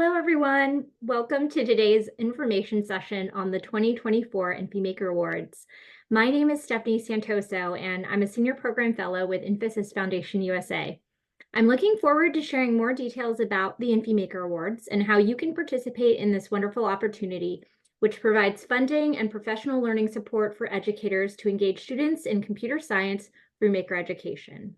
Hello, everyone. Welcome to today's information session on the 2024 Infy Maker Awards. My name is Stephanie Santoso, and I'm a Senior Program Fellow with Infosys Foundation USA. I'm looking forward to sharing more details about the Infy Maker Awards and how you can participate in this wonderful opportunity, which provides funding and professional learning support for educators to engage students in computer science through Maker education.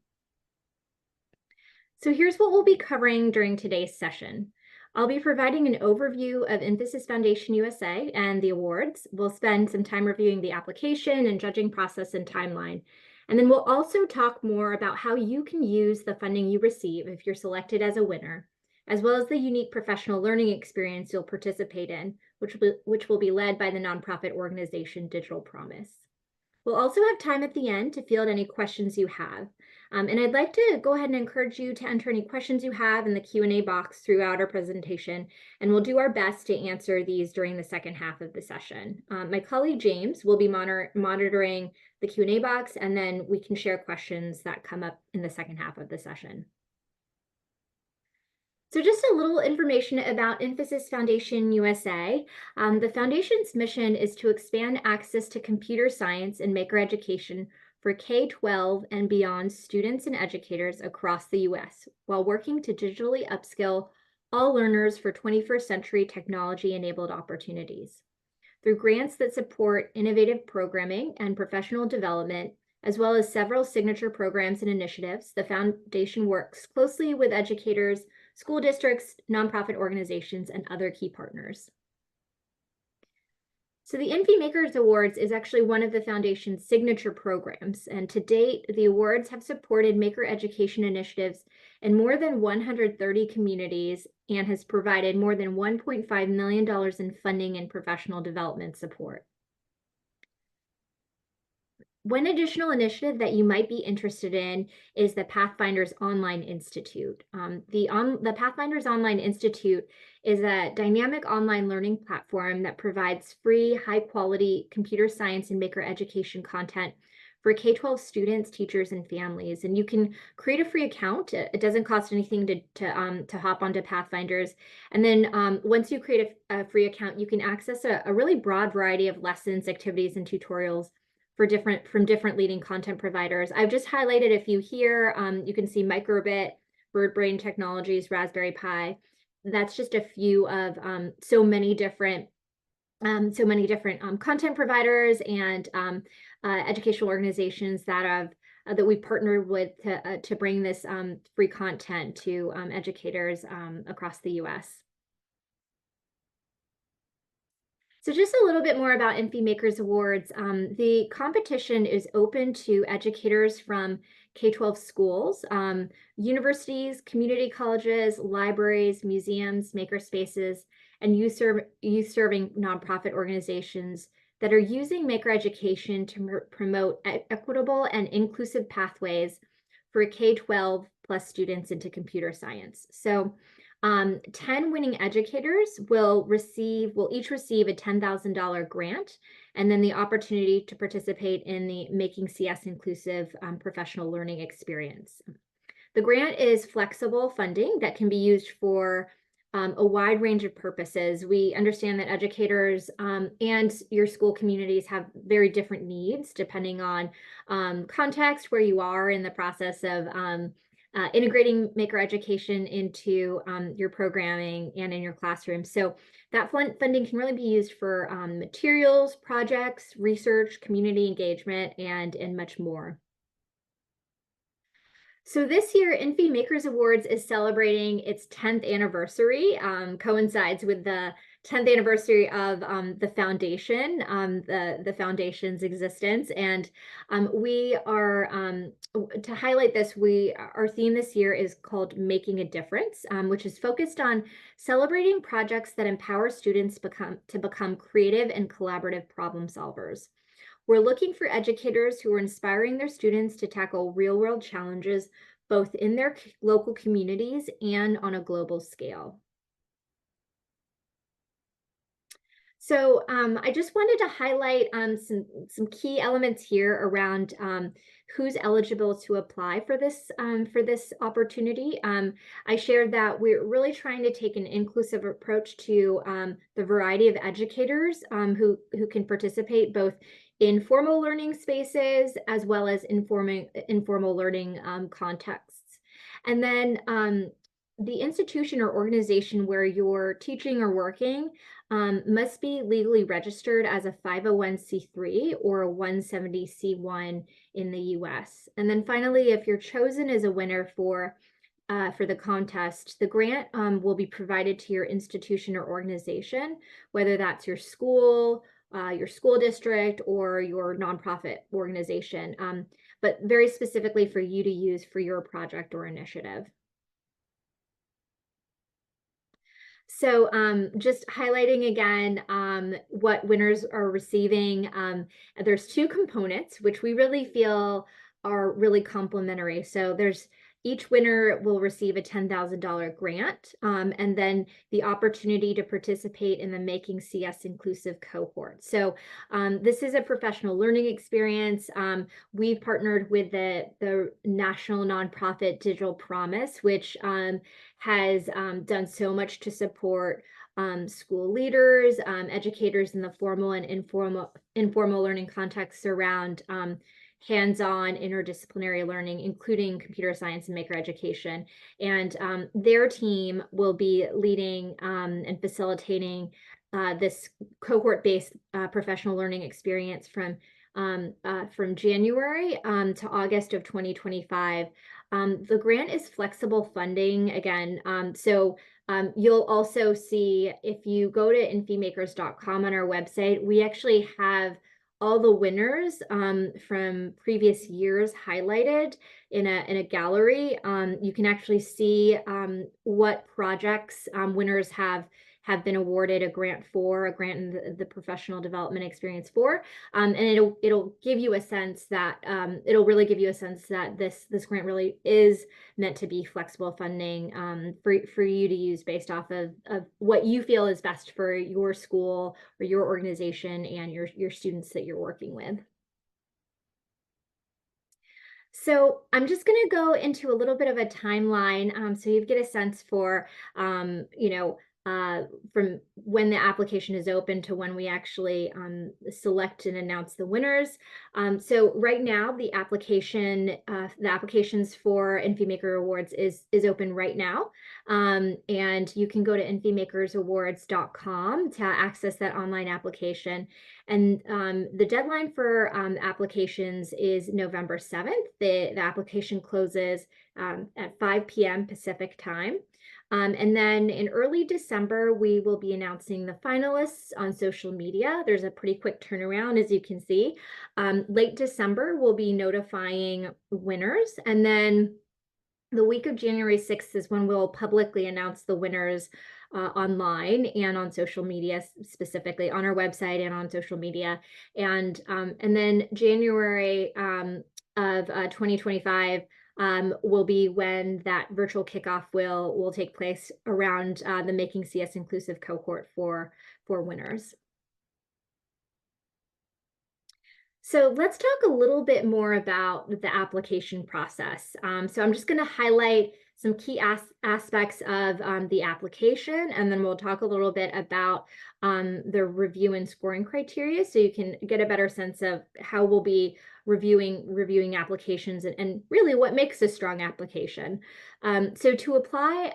So here's what we'll be covering during today's session. I'll be providing an overview of Infosys Foundation USA and the awards. We'll spend some time reviewing the application and judging process and timeline. And then we'll also talk more about how you can use the funding you receive if you're selected as a winner, as well as the unique professional learning experience you'll participate in, which will be led by the nonprofit organization Digital Promise. We'll also have time at the end to field any questions you have. And I'd like to go ahead and encourage you to enter any questions you have in the Q&A box throughout our presentation, and we'll do our best to answer these during the second half of the session. My colleague James will be monitoring the Q&A box, and then we can share questions that come up in the second half of the session. So just a little information about Infosys Foundation USA. The foundation's mission is to expand access to computer science and maker education for K-12 and beyond students and educators across the US, while working to digitally upskill all learners for 21st century technology-enabled opportunities. Through grants that support innovative programming and professional development, as well as several signature programs and initiatives, the foundation works closely with educators, school districts, nonprofit organizations, and other key partners. So the Infy Makers Awards is actually one of the foundation's signature programs, and to date, the awards have supported maker education initiatives in more than 130 communities and has provided more than $1.5 million in funding and professional development support. One additional initiative that you might be interested in is the Pathfinders Online Institute. The Pathfinders Online Institute is a dynamic online learning platform that provides free, high-quality computer science and maker education content for K-12 students, teachers, and families. And you can create a free account. It doesn't cost anything to hop onto Pathfinders. And then once you create a free account, you can access a really broad variety of lessons, activities, and tutorials from different leading content providers. I've just highlighted a few here. You can see Microbit, BirdBrain Technologies, Raspberry Pi. That's just a few of so many different content providers and educational organizations that we've partnered with to bring this free content to educators across the US. So just a little bit more about Infy Makers Awards. The competition is open to educators from K-12 schools, universities, community colleges, libraries, museums, makerspaces, and youth-serving nonprofit organizations that are using maker education to promote equitable and inclusive pathways for K-12 plus students into computer science. So 10 winning educators will each receive a $10,000 grant, and then the opportunity to participate in the Making CS Inclusive professional learning experience. The grant is flexible funding that can be used for a wide range of purposes. We understand that educators and your school communities have very different needs depending on context, where you are in the process of integrating maker education into your programming and in your classroom. So that funding can really be used for materials, projects, research, community engagement, and much more. So this year, Infy Makers Awards is celebrating its 10th anniversary, coincides with the 10th anniversary of the foundation, the foundation's existence. And we are, to highlight this, our theme this year is called Making a Difference, which is focused on celebrating projects that empower students to become creative and collaborative problem solvers. We're looking for educators who are inspiring their students to tackle real-world challenges, both in their local communities and on a global scale. So I just wanted to highlight some key elements here around who's eligible to apply for this opportunity. I shared that we're really trying to take an inclusive approach to the variety of educators who can participate both in formal learning spaces as well as informal learning contexts. And then the institution or organization where you're teaching or working must be legally registered as a 501c3 or a 170c1 in the US. And then finally, if you're chosen as a winner for the contest, the grant will be provided to your institution or organization, whether that's your school district, or your nonprofit organization, but very specifically for you to use for your project or initiative. So just highlighting again what winners are receiving. There's two components, which we really feel are really complementary. So there's each winner will receive a $10,000 grant, and then the opportunity to participate in the Making CS Inclusive cohort. So this is a professional learning experience. We've partnered with the national nonprofit Digital Promise, which has done so much to support school leaders, educators in the formal and informal learning contexts around hands-on interdisciplinary learning, including computer science and maker education. And their team will be leading and facilitating this cohort-based professional learning experience from January to August of 2025. The grant is flexible funding again. You'll also see, if you go to infymakers.com on our website, we actually have all the winners from previous years highlighted in a gallery. You can actually see what projects winners have been awarded a grant in the professional development experience for. And it'll give you a sense that it'll really give you a sense that this grant really is meant to be flexible funding for you to use based off of what you feel is best for your school or your organization and your students that you're working with. So I'm just going to go into a little bit of a timeline so you get a sense for, from when the application is open to when we actually select and announce the winners. So right now, the applications for InfyMaker Awards is open right now. And you can go to infymakersawards.com to access that online application. And the deadline for applications is November 7th. The application closes at 5 p.m. Pacific time. And then in early December, we will be announcing the finalists on social media. There's a pretty quick turnaround, as you can see. Late December, we'll be notifying winners. And then the week of January 6th is when we'll publicly announce the winners online and on social media, specifically on our website and on social media. And then January of 2025 will be when that virtual kickoff will take place around the Making CS Inclusive cohort for winners. So let's talk a little bit more about the application process. So I'm just going to highlight some key aspects of the application, and then we'll talk a little bit about the review and scoring criteria, so you can get a better sense of how we'll be reviewing applications and really what makes a strong application. So to apply,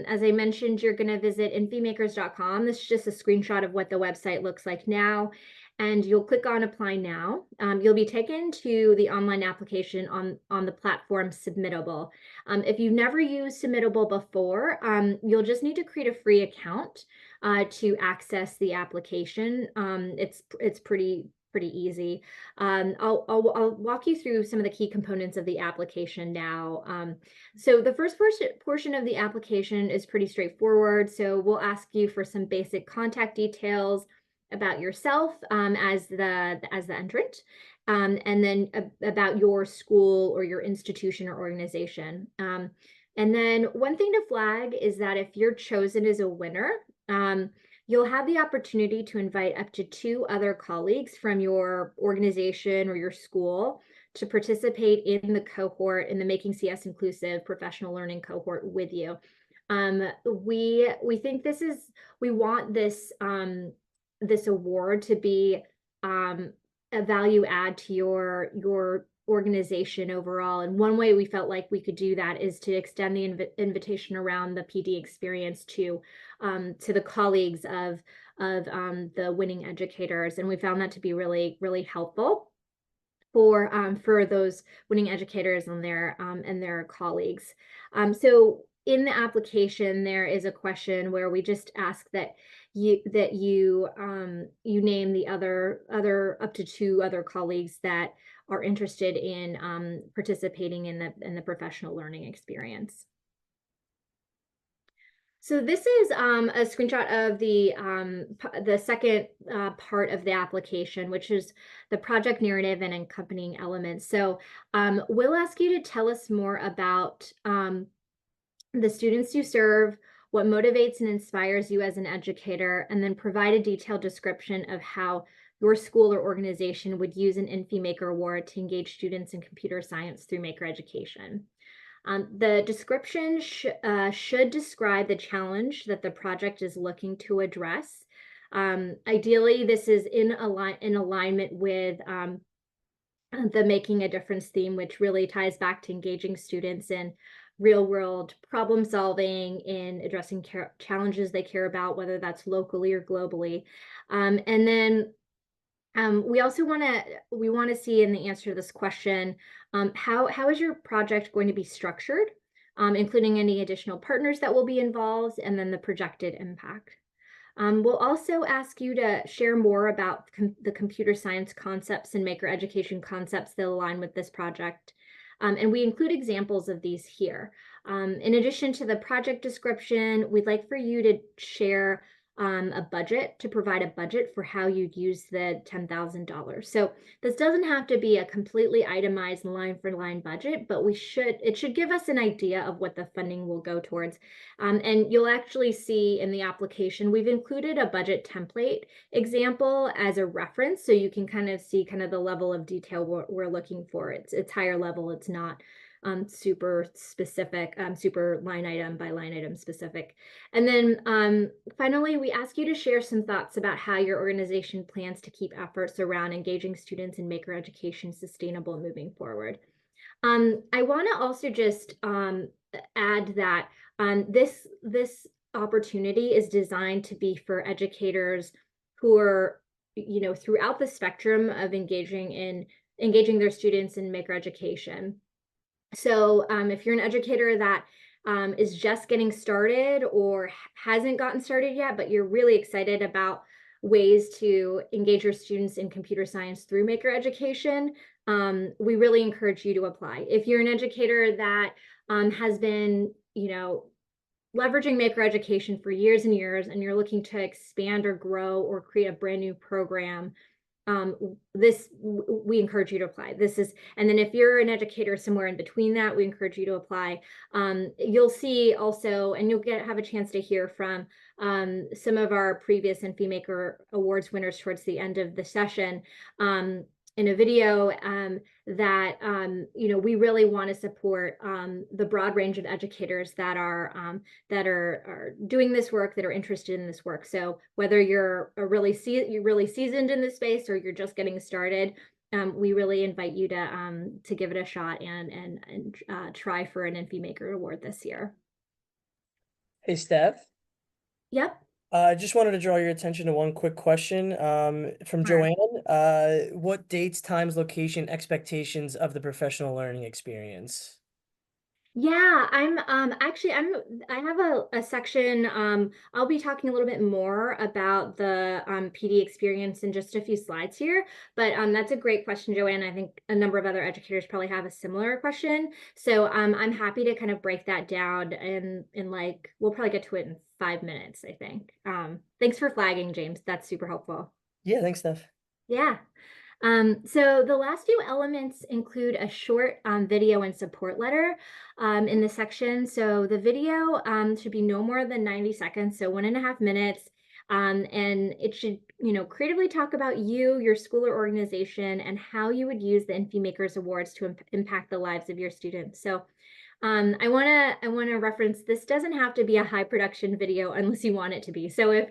as I mentioned, you're going to visit infymakers.com. This is just a screenshot of what the website looks like now. And you'll click on Apply Now. You'll be taken to the online application on the platform Submittable. If you've never used Submittable before, you'll just need to create a free account to access the application. It's pretty easy. I'll walk you through some of the key components of the application now. So the first portion of the application is pretty straightforward. So we'll ask you for some basic contact details about yourself as the entrant, and then about your school or your institution or organization. And then one thing to flag is that if you're chosen as a winner, you'll have the opportunity to invite up to 2 other colleagues from your organization or your school to participate in the cohort, in the Making CS Inclusive professional learning cohort with you. We think we want this award to be a value add to your organization overall. And one way we felt like we could do that is to extend the invitation around the PD experience to the colleagues of the winning educators, and we found that to be really helpful for those winning educators and their colleagues. So in the application, there is a question where we just ask that you name the other up to 2 other colleagues that are interested in participating in the professional learning experience. So this is a screenshot of the second part of the application, which is the project narrative and accompanying elements. So we'll ask you to tell us more about the students you serve, what motivates and inspires you as an educator, and then provide a detailed description of how your school or organization would use an Infy Maker Award to engage students in computer science through Maker education. The description should describe the challenge that the project is looking to address. Ideally, this is in alignment with the Making a Difference theme, which really ties back to engaging students in real-world problem solving, in addressing challenges they care about, whether that's locally or globally. And then we also want to see in the answer to this question, how is your project going to be structured, including any additional partners that will be involved, and then the projected impact. We'll also ask you to share more about the computer science concepts and maker education concepts that align with this project. And we include examples of these here. In addition to the project description, we'd like for you to share provide a budget for how you'd use the $10,000. So this doesn't have to be a completely itemized line for line budget, but it should give us an idea of what the funding will go towards. And you'll actually see in the application, we've included a budget template example as a reference, so you can kind of see the level of detail we're looking for. It's higher level, it's not super specific, super line item by line item specific. And then finally, we ask you to share some thoughts about how your organization plans to keep efforts around engaging students in maker education sustainable moving forward. I want to also just add that this opportunity is designed to be for educators who are, throughout the spectrum of engaging their students in maker education. So if you're an educator that is just getting started or hasn't gotten started yet, but you're really excited about ways to engage your students in computer science through maker education, we really encourage you to apply. If you're an educator that has been, leveraging maker education for years and years, and you're looking to expand or grow or create a brand new program, we encourage you to apply. And then if you're an educator somewhere in between that, we encourage you to apply. You'll see also, and you'll have a chance to hear from some of our previous Infy Maker Awards winners towards the end of the session in a video that we really want to support the broad range of educators that are doing this work, that are interested in this work. So whether you're really seasoned in this space or you're just getting started, we really invite you to give it a shot and try for an Infy Maker Award this year. Hey, Steph. Yep. I just wanted to draw your attention to one quick question from Sure. Joanne. What dates, times, location, expectations of the professional learning experience? Yeah, I have a section. I'll be talking a little bit more about the PD experience in just a few slides here, but that's a great question, Joanne. I think a number of other educators probably have a similar question. So I'm happy to kind of break that down in like, we'll probably get to it in 5 minutes, I think. Thanks for flagging, James. That's super helpful. Yeah, thanks, Steph. Yeah. So the last few elements include a short video and support letter in the section. So the video should be no more than 90 seconds, so 1.5 minutes. And it should, creatively talk about you, your school or organization, and how you would use the Infy Makers Awards to impact the lives of your students. So I wanna reference, this doesn't have to be a high production video unless you want it to be. So if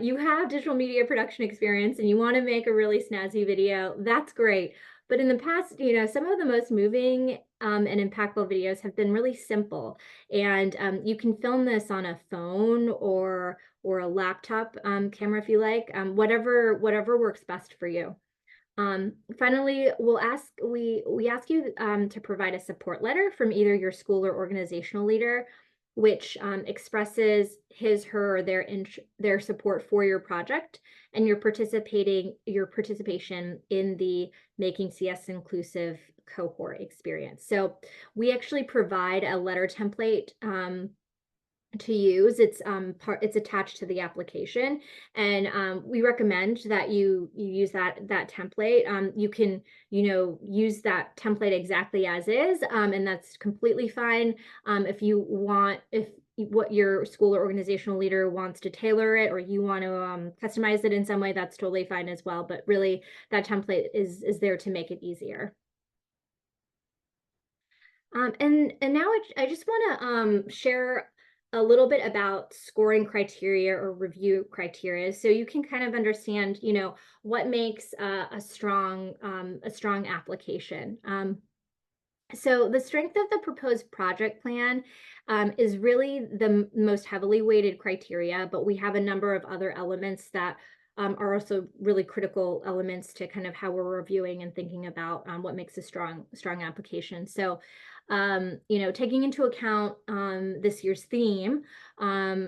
you have digital media production experience and you want to make a really snazzy video, that's great. But in the past, some of the most moving and impactful videos have been really simple, and you can film this on a phone or a laptop camera if you like, whatever works best for you. Finally, we ask you to provide a support letter from either your school or organizational leader, which expresses his, her, or their support for your project and your participation in the Making CS Inclusive cohort experience. So we actually provide a letter template to use. It's attached to the application, and we recommend that you use that template. You can use that template exactly as is, and that's completely fine. If what your school or organizational leader wants to tailor it, or you want to customize it in some way, that's totally fine as well. But really, that template is there to make it easier. And now I just want to share a little bit about scoring criteria or review criteria, so you can kind of understand, what makes a strong application. So the strength of the proposed project plan is really the most heavily weighted criteria, but we have a number of other elements that are also really critical elements to kind of how we're reviewing and thinking about what makes a strong application. So, taking into account this year's theme,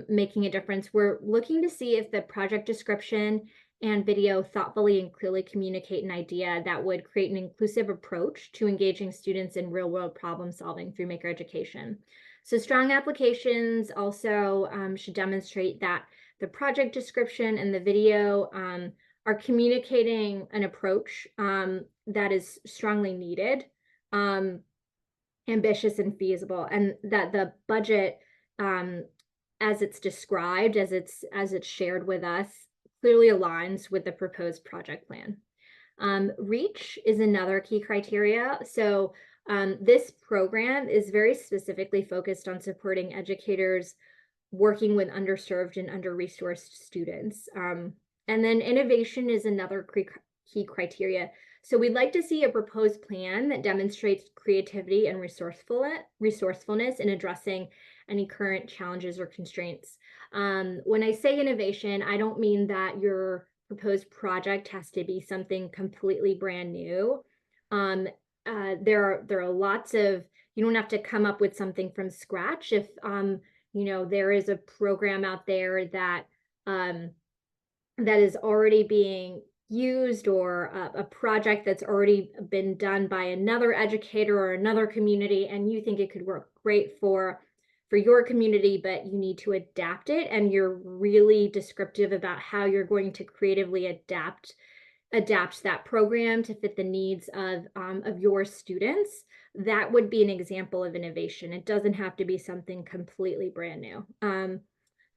making a difference, we're looking to see if the project description and video thoughtfully and clearly communicate an idea that would create an inclusive approach to engaging students in real world problem solving through maker education. So strong applications also should demonstrate that the project description and the video are communicating an approach that is strongly needed, um, ambitious and feasible, and that the budget, um, as it's described, as it's shared with us, clearly aligns with the proposed project plan. Reach is another key criteria. So this program is very specifically focused on supporting educators working with underserved and under-resourced students. And then innovation is another key criteria. So we'd like to see a proposed plan that demonstrates creativity and resourcefulness in addressing any current challenges or constraints. When I say innovation, I don't mean that your proposed project has to be something completely brand new. There are lots of, you don't have to come up with something from scratch. If there is a program out there that is already being used, or a project that's already been done by another educator or another community, and you think it could work great for your community, but you need to adapt it, and you're really descriptive about how you're going to creatively adapt that program to fit the needs of your students, that would be an example of innovation. It doesn't have to be something completely brand new.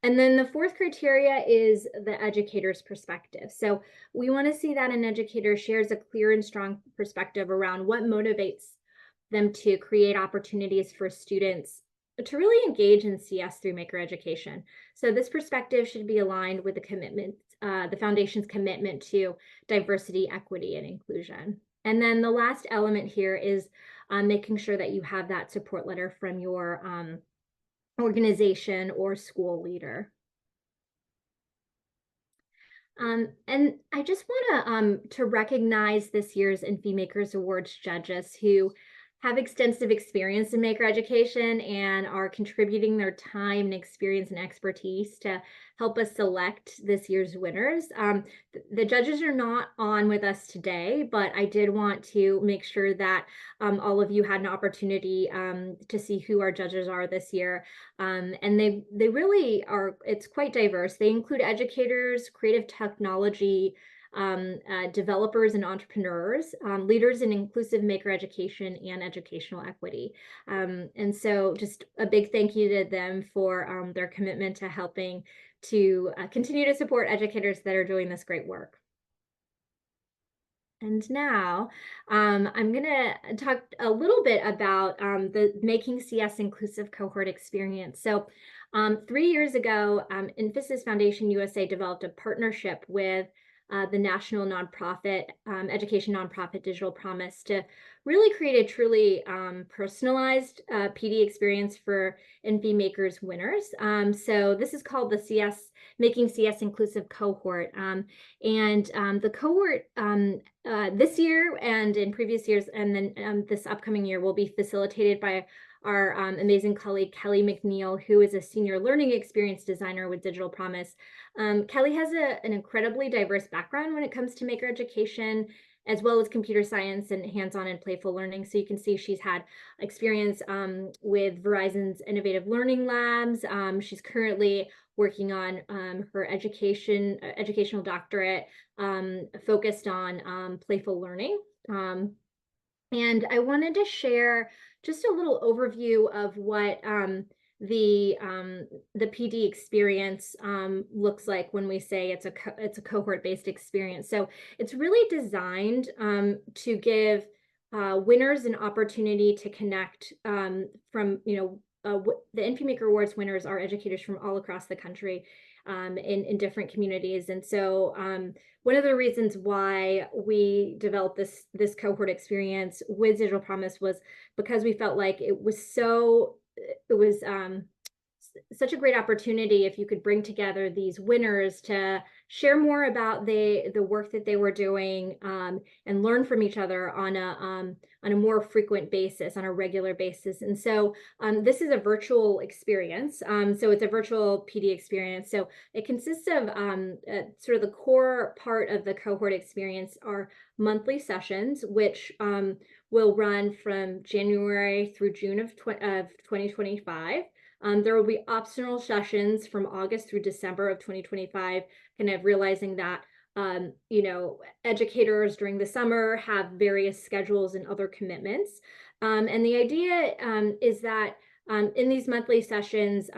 And then the fourth criteria is the educator's perspective. So we want to see that an educator shares a clear and strong perspective around what motivates them to create opportunities for students to really engage in CS through maker education. So this perspective should be aligned with the foundation's commitment to diversity, equity, and inclusion. And then the last element here is making sure that you have that support letter from your organization or school leader. And I just want to recognize this year's Infy Makers Awards judges who have extensive experience in maker education and are contributing their time and experience and expertise to help us select this year's winners. The judges are not on with us today, but I did want to make sure that all of you had an opportunity to see who our judges are this year. And they really are, it's quite diverse. They include educators, creative technology developers and entrepreneurs, leaders in inclusive maker education and educational equity. And so just a big thank you to them for their commitment to helping to continue to support educators that are doing this great work. And now I'm going to talk a little bit about the Making CS Inclusive Cohort experience. So 3 years ago, Infosys Foundation USA developed a partnership with the national nonprofit, education nonprofit Digital Promise to really create a truly personalized PD experience for Infy Makers winners. So this is called the Making CS Inclusive Cohort. And the cohort this year and in previous years, and then this upcoming year, will be facilitated by our amazing colleague, Kelly McNeil, who is a senior learning experience designer with Digital Promise. Kelly has an incredibly diverse background when it comes to maker education, as well as computer science and hands-on and playful learning. So you can see she's had experience with Verizon's Innovative Learning Labs. She's currently working on her educational doctorate focused on playful learning. And I wanted to share just a little overview of what the PD experience looks like when we say it's a cohort-based experience. So it's really designed to give winners an opportunity to connect from, the Infy Maker Awards winners are educators from all across the country in different communities. And so one of the reasons why we developed this cohort experience with Digital Promise was because we felt like it was such a great opportunity if you could bring together these winners to share more about the work that they were doing and learn from each other on a more frequent basis, on a regular basis. And so this is a virtual experience. So it's a virtual PD experience. So it consists of sort of the core part of the cohort experience are monthly sessions, which will run from January through June of 2025. There will be optional sessions from August through December of 2025, kind of realizing that, educators during the summer have various schedules and other commitments. And the idea is that in these monthly sessions,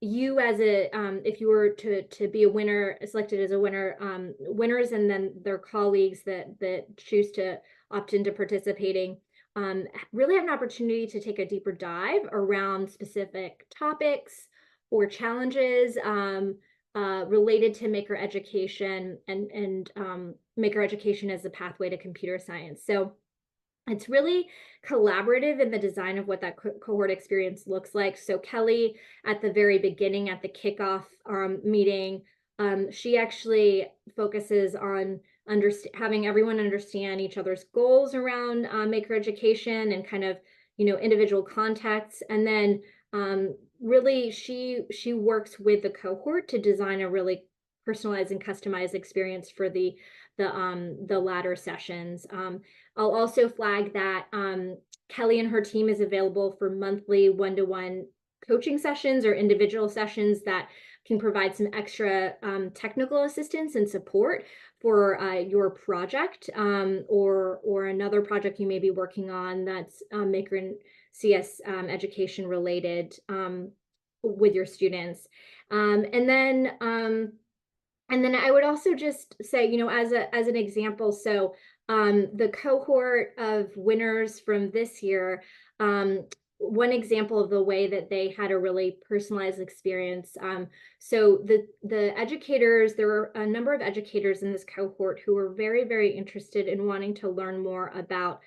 you if you were to be a winner, selected as a winner, winners and then their colleagues that choose to opt into participating, really have an opportunity to take a deeper dive around specific topics or challenges related to maker education and maker education as a pathway to computer science. So it's really collaborative in the design of what that cohort experience looks like. So Kelly, at the very beginning, at the kickoff meeting, she actually focuses on having everyone understand each other's goals around maker education and kind of, individual contexts. And then really she works with the cohort to design a really personalized and customized experience for the latter sessions. I'll also flag that Kelly and her team is available for monthly one-to-one coaching sessions or individual sessions that can provide some extra technical assistance and support for your project or another project you may be working on that's Maker and CS education related with your students. And then I would also just say, as an example, so the cohort of winners from this year, one example of the way that they had a really personalized experience. So the educators, there were a number of educators in this cohort who were very, very interested in wanting to learn more about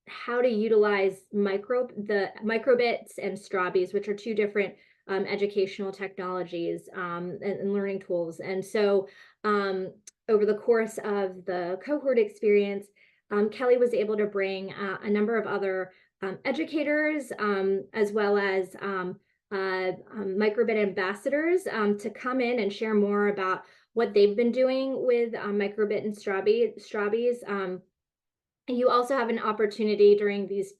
how to utilize the microbits and Strawbees, which are two different educational technologies and learning tools. And so over the course of the cohort experience, Kelly was able to bring a number of other educators as well as microbit ambassadors to come in and share more about what they've been doing with microbit and Strawbees. You also have an opportunity during these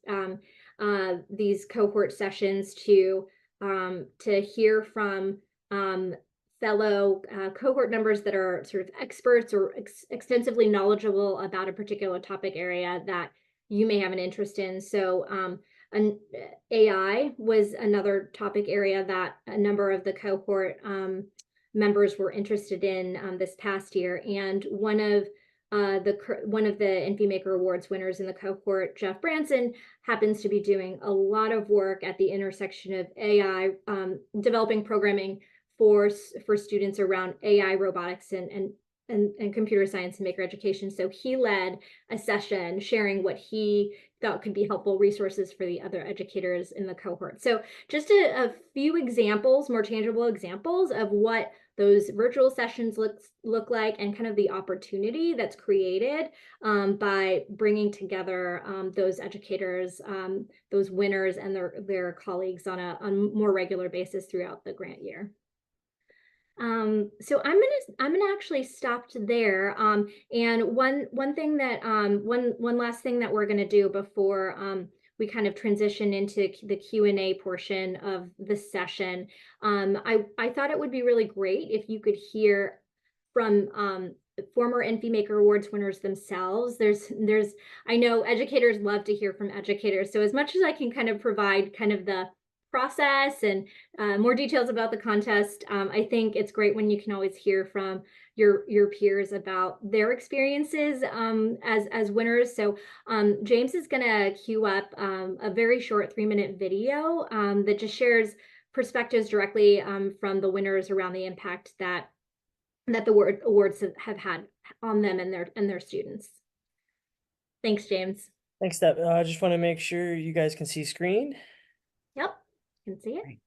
cohort sessions to hear from fellow cohort members that are sort of experts or extensively knowledgeable about a particular topic area that you may have an interest in. So an AI was another topic area that a number of the cohort members were interested in this past year. And one of the InfyMaker Awards winners in the cohort, Jeff Branson, happens to be doing a lot of work at the intersection of AI, developing programming for students around AI, robotics, and computer science and maker education. So he led a session sharing what he thought could be helpful resources for the other educators in the cohort. So just a few examples, more tangible examples of what those virtual sessions look like, and kind of the opportunity that's created by bringing together those educators, those winners, and their colleagues on a more regular basis throughout the grant year. So I'm gonna actually stop there. And one thing that one last thing that we're gonna do before we kind of transition into the Q&A portion of the session. I thought it would be really great if you could hear from former InfyMaker Awards winners themselves. I know educators love to hear from educators. So as much as I can kind of provide kind of the process and more details about the contest, I think it's great when you can always hear from your peers about their experiences as winners. So James is going to queue up a very short 3-minute video that just shares perspectives directly from the winners around the impact that the awards have had on them and their students. Thanks, James. Thanks, Deb. I just want to make sure you guys can see screen. Yep, can see it. Great.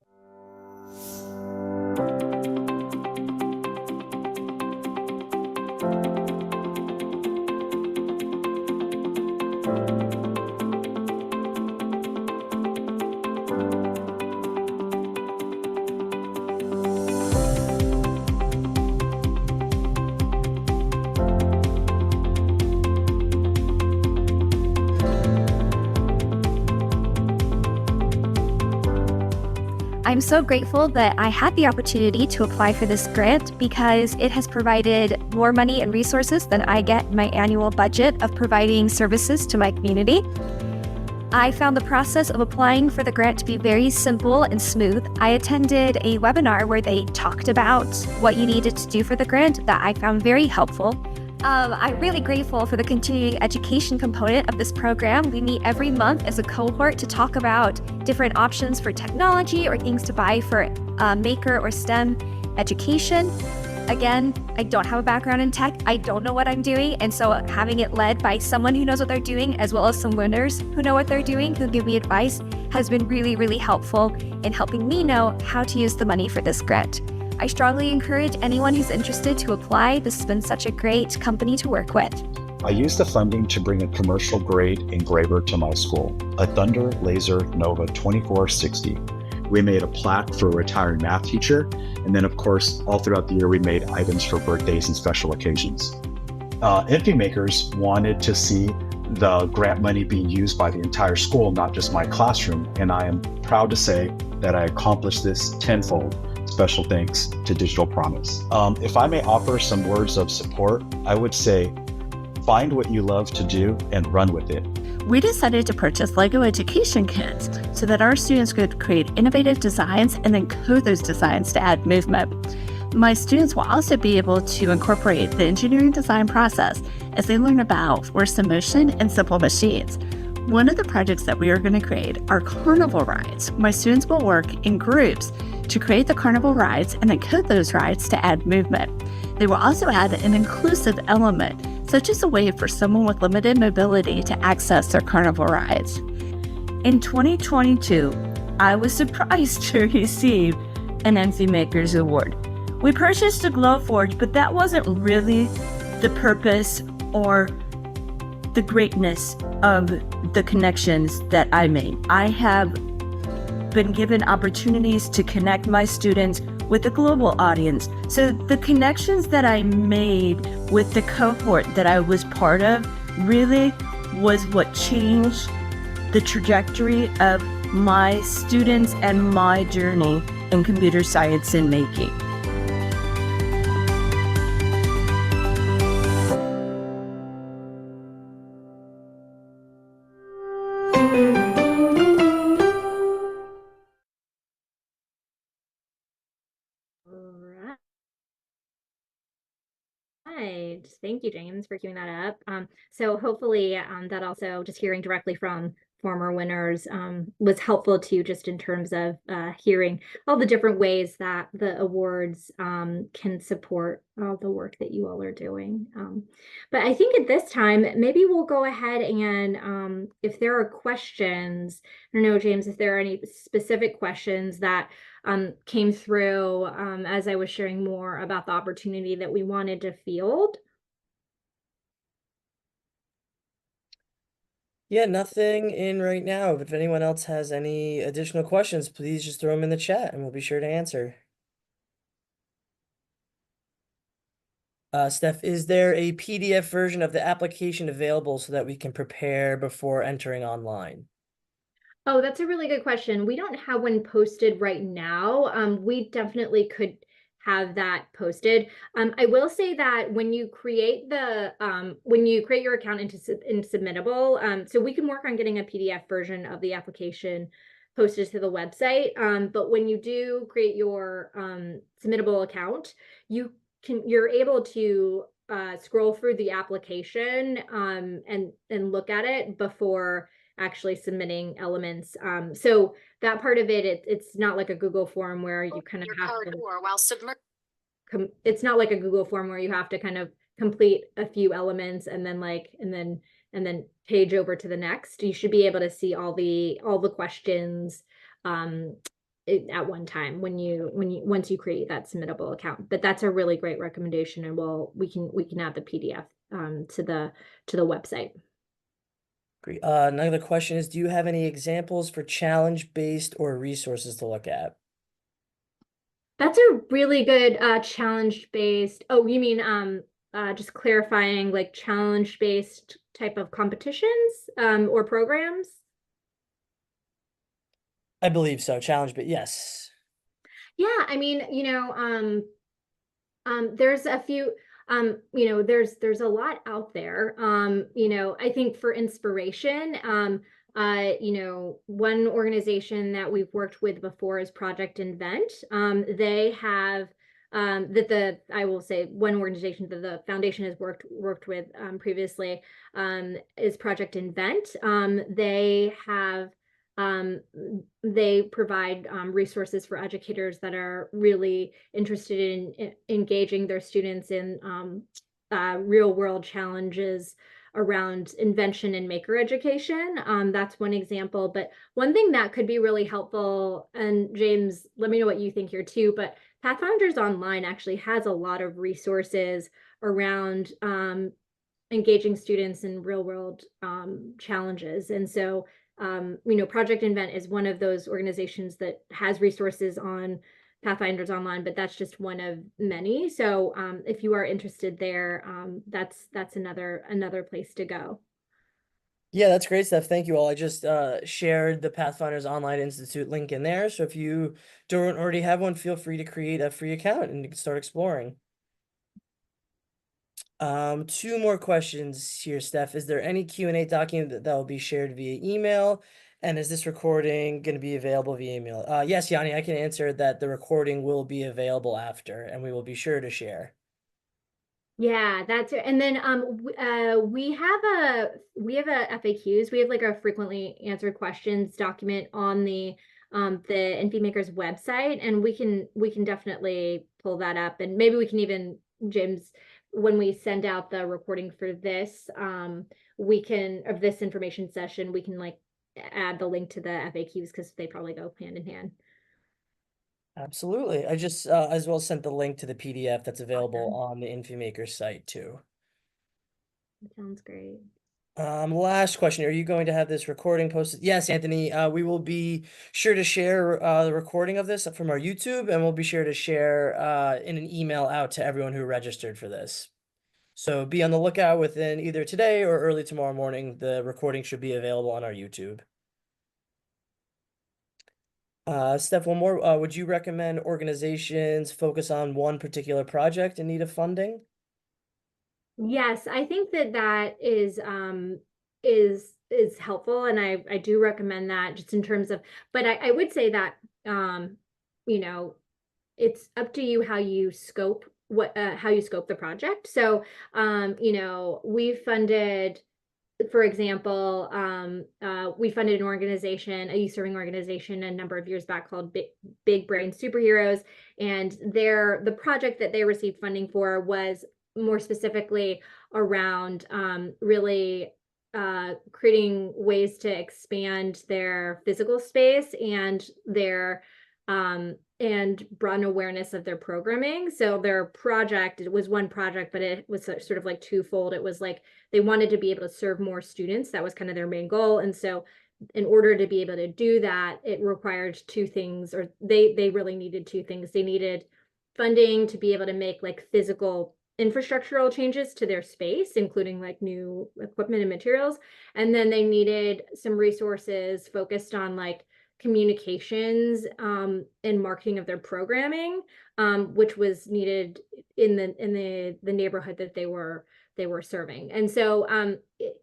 I'm so grateful that I had the opportunity to apply for this grant because it has provided more money and resources than I get in my annual budget of providing services to my community. I found the process of applying for the grant to be very simple and smooth. I attended a webinar where they talked about what you needed to do for the grant that I found very helpful. I'm really grateful for the continuing education component of this program. We meet every month as a cohort to talk about different options for technology or things to buy for maker or STEM education. Again, I don't have a background in tech. I don't know what I'm doing. And so having it led by someone who knows what they're doing, as well as some winners who know what they're doing, who give me advice, has been really, really helpful in helping me know how to use the money for this grant. I strongly encourage anyone who's interested to apply. This has been such a great company to work with. I used the funding to bring a commercial grade engraver to my school, a Thunder Laser Nova 2460. We made a plaque for a retiring math teacher. And then of course, all throughout the year, we made items for birthdays and special occasions. InfyMakers wanted to see the grant money being used by the entire school, not just my classroom. And I am proud to say that I accomplished this tenfold. Special thanks to Digital Promise. If I may offer some words of support, I would say, find what you love to do and run with it. We decided to purchase Lego education kits so that our students could create innovative designs and then code those designs to add movement. My students will also be able to incorporate the engineering design process as they learn about force and motion and simple machines. One of the projects that we are going to create are carnival rides. My students will work in groups to create the carnival rides and then code those rides to add movement. They will also add an inclusive element, such as a way for someone with limited mobility to access their carnival rides. In 2022, I was surprised to receive an InfyMakers Award. We purchased a Glowforge, but that wasn't really the purpose or the greatness of the connections that I made. I have been given opportunities to connect my students with a global audience. So the connections that I made with the cohort that I was part of really was what changed the trajectory of my students and my journey in computer science and making. right. Thank you, James, for queuing that up. So hopefully that also just hearing directly from former winners was helpful too, just in terms of hearing all the different ways that the awards can support the work that you all are doing. But I think at this time, maybe we'll go ahead and if there are questions, I don't know, James, if there are any specific questions that came through as I was sharing more about the opportunity that we wanted to field. Yeah, nothing in right now. But if anyone else has any additional questions, please just throw them in the chat and we'll be sure to answer. Steph, is there a PDF version of the application available so that we can prepare before entering online? Oh, that's a really good question. We don't have one posted right now. We definitely could have that posted. I will say that when you create your account into Submittable, so we can work on getting a PDF version of the application posted to the website. But when you do create your Submittable account, you're able to scroll through the application and look at it before actually submitting elements. So that part of it's not like a Google form where you kind of have to, it's not like a Google form where you have to kind of complete a few elements and then page over to the next. You should be able to see all the questions at one time once you create that submittable account. But that's a really great recommendation, and we can add the PDF to the website. Great. Another question is, do you have any examples for challenge-based or resources to look at? That's a really good challenge-based. Oh, you mean just clarifying, like challenge-based type of competitions or programs? I believe so, challenge, but yes. Yeah, I mean, there's a few, there's a lot out there. I think for inspiration, one organization that we've worked with before is Project Invent. They have I will say one organization that the foundation has worked with previously is Project Invent. They provide resources for educators that are really interested in engaging their students in real world challenges around invention and maker education. That's one example. But one thing that could be really helpful, and James, let me know what you think here too, but Pathfinders Online actually has a lot of resources around engaging students in real world challenges. And so Project Invent is one of those organizations that has resources on Pathfinders Online, but that's just one of many. So if you are interested there, that's another place to go. Yeah, that's great stuff. Thank you all. I just shared the Pathfinders Online Institute link in there. So if you don't already have one, feel free to create a free account and start exploring. Two more questions here, Steph. Is there any Q&A document that will be shared via email? And is this recording going to be available via email? Yes, Yanni, I can answer that the recording will be available after, and we will be sure to share. Yeah, that's it. And then we have FAQs. We have like a frequently answered questions document on the Infy Makers website, and we can definitely pull that up, and maybe we can even, James, when we send out the recording for this of this information session, we can like add the link to the FAQs because they probably go hand in hand. Absolutely. I just as well sent the link to the PDF that's available Awesome. on the InfoMaker site too. That sounds great. Last question. Are you going to have this recording posted? Yes, Anthony. We will be sure to share the recording of this from our YouTube, and we'll be sure to share in an email out to everyone who registered for this. So be on the lookout within either today or early tomorrow morning. The recording should be available on our YouTube. Steph, one more. Would you recommend organizations focus on one particular project in need of funding? Yes, I think that is helpful, and I do recommend that just in terms of, but I would say that you know it's up to you how you scope what how you scope the project. So you know, we funded, for example, we funded an organization, a youth serving organization, a number of years back called Big Brain Superheroes, and the project that they received funding for was more specifically around really creating ways to expand their physical space and broaden awareness of their programming. So their project, it was one project, but it was sort of like twofold. It was like they wanted to be able to serve more students. That was kind of their main goal. And so in order to be able to do that, it required two things, or they really needed two things. They needed funding to be able to make like physical infrastructural changes to their space, including like new equipment and materials. And then they needed some resources focused on like communications and marketing of their programming, which was needed in the neighborhood that they were serving. And so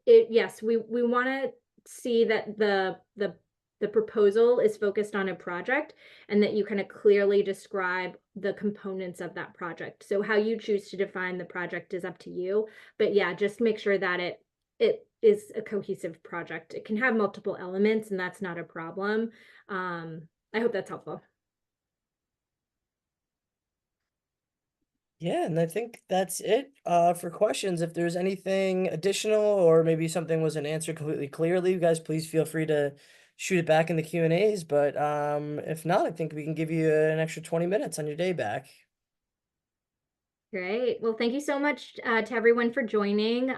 yes, we want to see that the proposal is focused on a project, and that you kind of clearly describe the components of that project. So how you choose to define the project is up to you, but yeah, just make sure that it is a cohesive project. It can have multiple elements, and that's not a problem. I hope that's helpful. Yeah, and I think that's it for questions. If there's anything additional, or maybe something wasn't answered completely clearly, you guys please feel free to shoot it back in the Q&As. But if not, I think we can give you an extra 20 minutes on your day back. Great. Well, thank you so much to everyone for joining.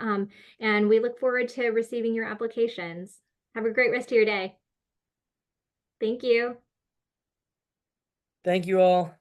And we look forward to receiving your applications. Have a great rest of your day. Thank you. Thank you all.